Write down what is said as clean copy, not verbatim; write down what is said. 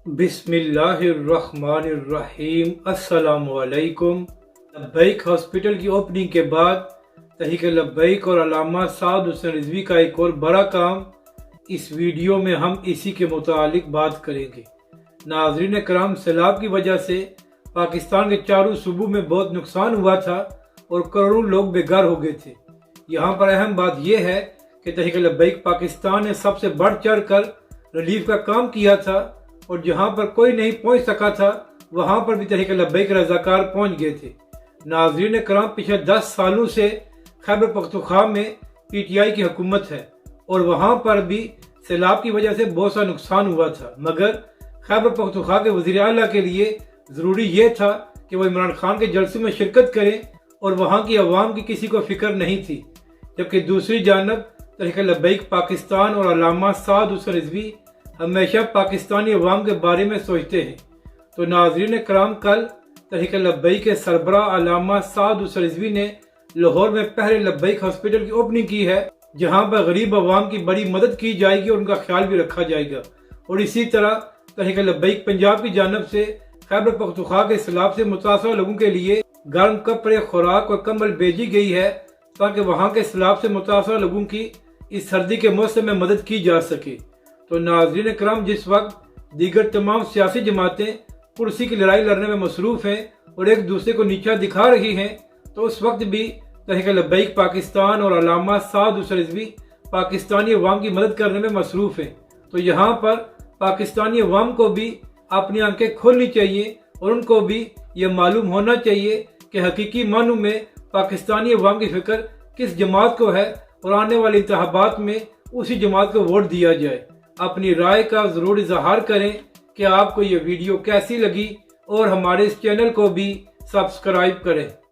بسم اللہ الرحمن الرحیم۔ السلام علیکم۔ لبیک ہاسپٹل کی اوپننگ کے بعد تحریک لبیک اور علامہ سعد حسین رضوی کا ایک اور بڑا کام، اس ویڈیو میں ہم اسی کے متعلق بات کریں گے۔ ناظرین کرام، سیلاب کی وجہ سے پاکستان کے چاروں صوبوں میں بہت نقصان ہوا تھا اور کروڑوں لوگ بے گھر ہو گئے تھے۔ یہاں پر اہم بات یہ ہے کہ تحریک لبیک پاکستان نے سب سے بڑھ چڑھ کر ریلیف کا کام کیا تھا، اور جہاں پر کوئی نہیں پہنچ سکا تھا وہاں پر بھی تحریک لبیک رضاکار پہنچ گئے تھے۔ ناظرین کرام، پچھلے 10 سالوں سے خیبر پختونخوا میں پی ٹی آئی کی حکومت ہے اور وہاں پر بھی سیلاب کی وجہ سے بہت سا نقصان ہوا تھا، مگر خیبر پختونخوا کے وزیر اعلیٰ کے لیے ضروری یہ تھا کہ وہ عمران خان کے جلسوں میں شرکت کریں اور وہاں کی عوام کی کسی کو فکر نہیں تھی، جبکہ دوسری جانب تحریک لبیک پاکستان اور علامہ سعد حسین رضوی ہمیشہ پاکستانی عوام کے بارے میں سوچتے ہیں۔ تو ناظرین کرام، کل تحریک لبیک کے سربراہ علامہ سعد حسین رضوی نے لاہور میں پہلے لبیک ہاسپٹل کی اوپننگ کی ہے، جہاں پر غریب عوام کی بڑی مدد کی جائے گی اور ان کا خیال بھی رکھا جائے گا۔ اور اسی طرح تحریک لبیک پنجاب کی جانب سے خیبر پختونخوا کے سیلاب سے متاثرہ لوگوں کے لیے گرم کپڑے، خوراک اور کمبل بھیجی گئی ہے تاکہ وہاں کے سیلاب سے متاثرہ لوگوں کی اس سردی کے موسم میں مدد کی جا سکے۔ تو ناظرین کرام، جس وقت دیگر تمام سیاسی جماعتیں کرسی کی لڑائی لڑنے میں مصروف ہیں اور ایک دوسرے کو نیچا دکھا رہی ہیں، تو اس وقت بھی تحریک لبیک پاکستان اور علامہ سعد حسین رضوی پاکستانی عوام کی مدد کرنے میں مصروف ہیں۔ تو یہاں پر پاکستانی عوام کو بھی اپنی آنکھیں کھولنی چاہیے اور ان کو بھی یہ معلوم ہونا چاہیے کہ حقیقی معنوں میں پاکستانی عوام کی فکر کس جماعت کو ہے اور آنے والے انتخابات میں اسی جماعت کو ووٹ دیا جائے۔ اپنی رائے کا ضرور اظہار کریں کہ آپ کو یہ ویڈیو کیسی لگی اور ہمارے اس چینل کو بھی سبسکرائب کریں۔